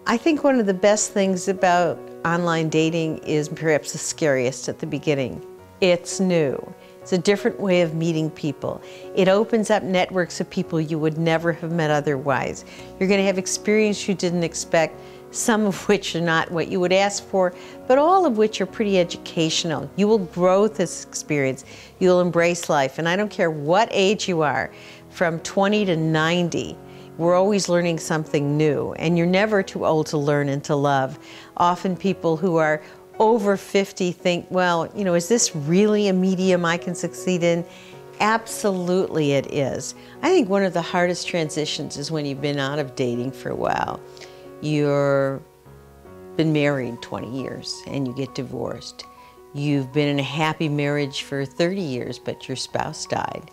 I think one of the best things about online dating is perhaps the scariest at the beginning. It's new. It's a different way of meeting people. It opens up networks of people you would never have met otherwise. You're going to have experience you didn't expect, some of which are not what you would ask for, but all of which are pretty educational. You will grow this experience. You'll embrace life. And I don't care what age you are, from 20 to 90, we're always learning something new. And you're never too old to learn and to love. Often people who are over 50 think, well, you know, is this really a medium I can succeed in? Absolutely it is. I think one of the hardest transitions is when you've been out of dating for a while. You've been married 20 years and you get divorced. You've been in a happy marriage for 30 years, but your spouse died.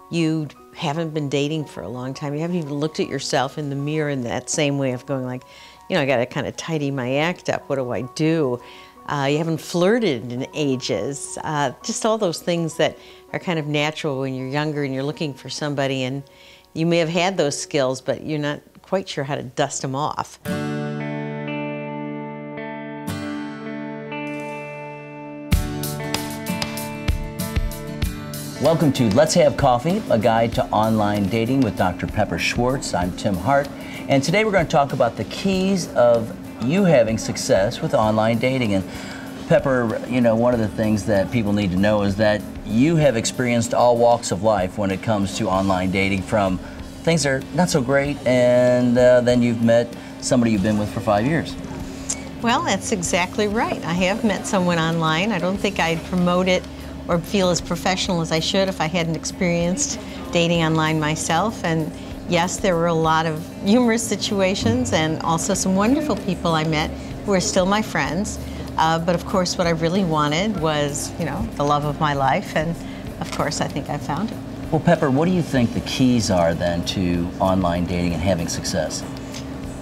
You haven't been dating for a long time. You haven't even looked at yourself in the mirror in that same way of going like, you know, I gotta kind of tidy my act up. What do I do? You haven't flirted in ages. Just all those things that are kind of natural when you're younger and you're looking for somebody, and you may have had those skills, but you're not quite sure how to dust them off. Welcome to Let's Have Coffee, a guide to online dating with Dr. Pepper Schwartz. I'm Tim Hart, and today we're going to talk about the keys of you having success with online dating. And Pepper, you know, one of the things that people need to know is that you have experienced all walks of life when it comes to online dating, from things that are not so great, and then you've met somebody you've been with for 5 years. Well, that's exactly right. I have met someone online. I don't think I'd promote it or feel as professional as I should if I hadn't experienced dating online myself. And yes, there were a lot of humorous situations and also some wonderful people I met who are still my friends. But of course, what I really wanted was, you know, the love of my life, and of course, I think I found it. Well, Pepper, what do you think the keys are then to online dating and having success?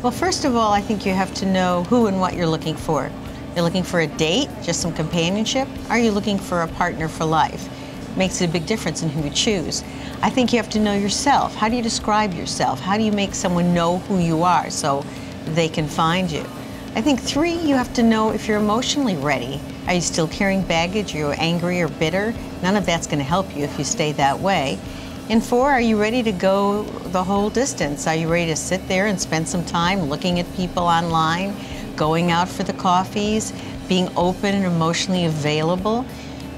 Well, first of all, I think you have to know who and what you're looking for. You're looking for a date, just some companionship? Are you looking for a partner for life? It makes it a big difference in who you choose. I think you have to know yourself. How do you describe yourself? How do you make someone know who you are so they can find you? I think 3, you have to know if you're emotionally ready. Are you still carrying baggage? Are you angry or bitter? None of that's going to help you if you stay that way. And 4, are you ready to go the whole distance? Are you ready to sit there and spend some time looking at people online, going out for the coffees, being open and emotionally available?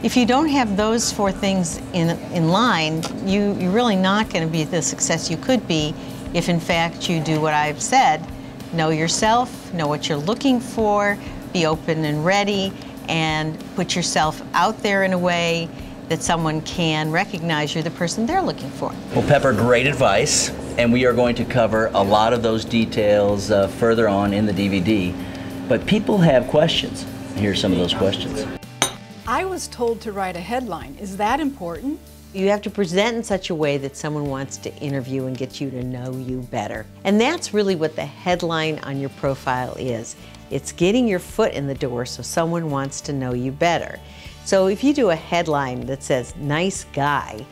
If you don't have those 4 things in line, you're really not going to be the success you could be if in fact you do what I've said. Know yourself, know what you're looking for, be open and ready, and put yourself out there in a way that someone can recognize you're the person they're looking for. Well, Pepper, great advice, and we are going to cover a lot of those details further on in the DVD. But people have questions. Here's some of those questions. I was told to write a headline. Is that important? You have to present in such a way that someone wants to interview and get you to know you better. And that's really what the headline on your profile is. It's getting your foot in the door so someone wants to know you better. So if you do a headline that says, nice guy,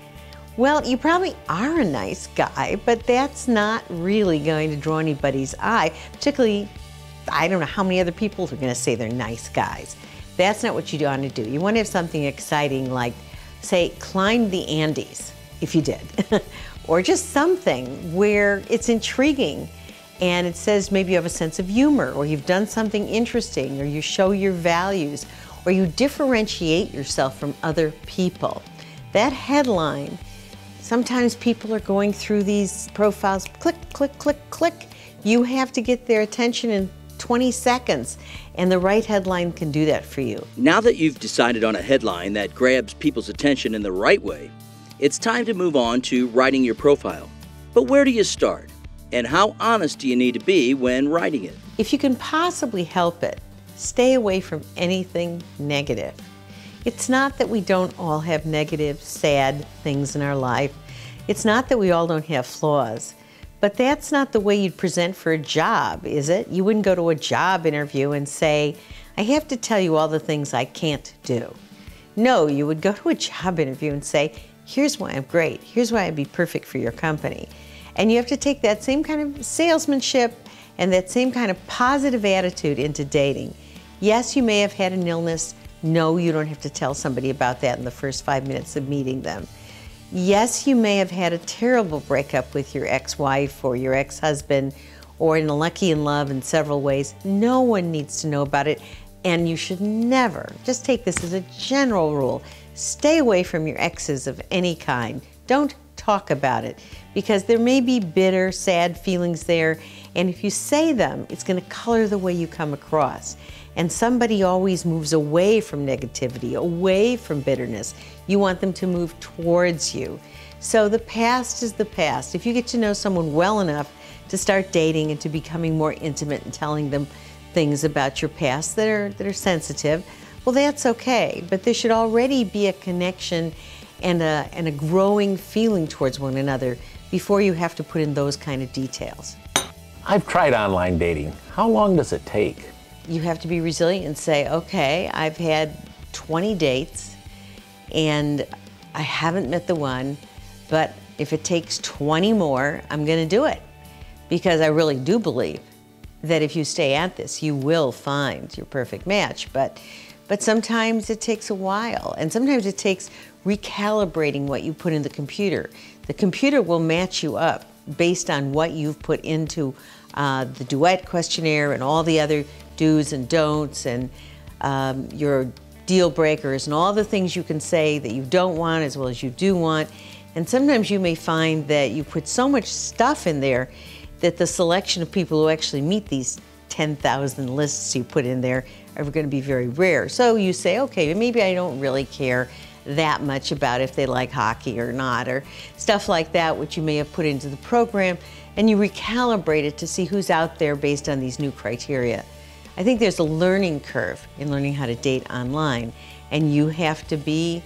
well, you probably are a nice guy, but that's not really going to draw anybody's eye, particularly, I don't know how many other people are going to say they're nice guys. That's not what you want to do. You want to have something exciting like, say, climb the Andes, if you did, or just something where it's intriguing and it says maybe you have a sense of humor, or you've done something interesting, or you show your values, or you differentiate yourself from other people. That headline, sometimes people are going through these profiles, click, click, click, click. You have to get their attention in 20 seconds, and the right headline can do that for you. Now that you've decided on a headline that grabs people's attention in the right way, it's time to move on to writing your profile. But where do you start? And how honest do you need to be when writing it? If you can possibly help it, stay away from anything negative. It's not that we don't all have negative, sad things in our life. It's not that we all don't have flaws. But that's not the way you'd present for a job, is it? You wouldn't go to a job interview and say, I have to tell you all the things I can't do. No, you would go to a job interview and say, here's why I'm great. Here's why I'd be perfect for your company. And you have to take that same kind of salesmanship and that same kind of positive attitude into dating. Yes, you may have had an illness. No, you don't have to tell somebody about that in the first 5 minutes of meeting them. Yes, you may have had a terrible breakup with your ex-wife or your ex-husband, or unlucky in love in several ways. No one needs to know about it, and you should never, just take this as a general rule, stay away from your exes of any kind. Don't talk about it, because there may be bitter, sad feelings there, and if you say them, it's going to color the way you come across. And somebody always moves away from negativity, away from bitterness. You want them to move towards you. So the past is the past. If you get to know someone well enough to start dating and to becoming more intimate and telling them things about your past that are sensitive, well, that's okay. But there should already be a connection and a growing feeling towards one another before you have to put in those kind of details. I've tried online dating. How long does it take? You have to be resilient and say, okay, I've had 20 dates and I haven't met the one, but if it takes 20 more, I'm going to do it. Because I really do believe that if you stay at this, you will find your perfect match. But sometimes it takes a while, and sometimes it takes recalibrating what you put in the computer. The computer will match you up based on what you've put into the duet questionnaire and all the other do's and don'ts and your deal breakers and all the things you can say that you don't want as well as you do want. And sometimes you may find that you put so much stuff in there that the selection of people who actually meet these 10,000 lists you put in there are going to be very rare. So you say, okay, maybe I don't really care that much about if they like hockey or not, or stuff like that, which you may have put into the program, and you recalibrate it to see who's out there based on these new criteria. I think there's a learning curve in learning how to date online, and you have to be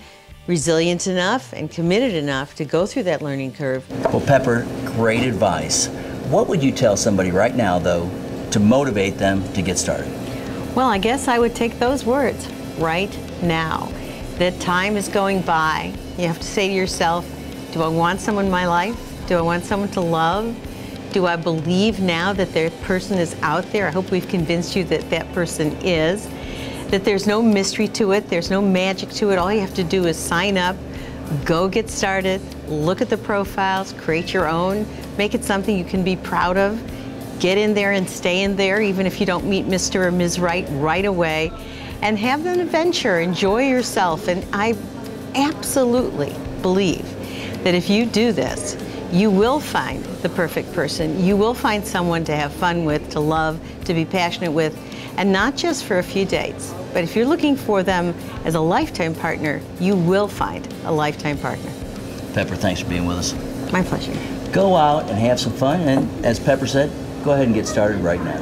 resilient enough and committed enough to go through that learning curve. Well, Pepper, great advice. What would you tell somebody right now, though, to motivate them to get started? Well, I guess I would take those words, right now. That time is going by. You have to say to yourself, do I want someone in my life? Do I want someone to love? Do I believe now that that person is out there? I hope we've convinced you that that person is. That there's no mystery to it, there's no magic to it. All you have to do is sign up, go get started, look at the profiles, create your own, make it something you can be proud of. Get in there and stay in there, even if you don't meet Mr. or Ms. right away. And have an adventure, enjoy yourself. And I absolutely believe that if you do this, you will find the perfect person. You will find someone to have fun with, to love, to be passionate with, and not just for a few dates. But if you're looking for them as a lifetime partner, you will find a lifetime partner. Pepper, thanks for being with us. My pleasure. Go out and have some fun, and as Pepper said, go ahead and get started right now.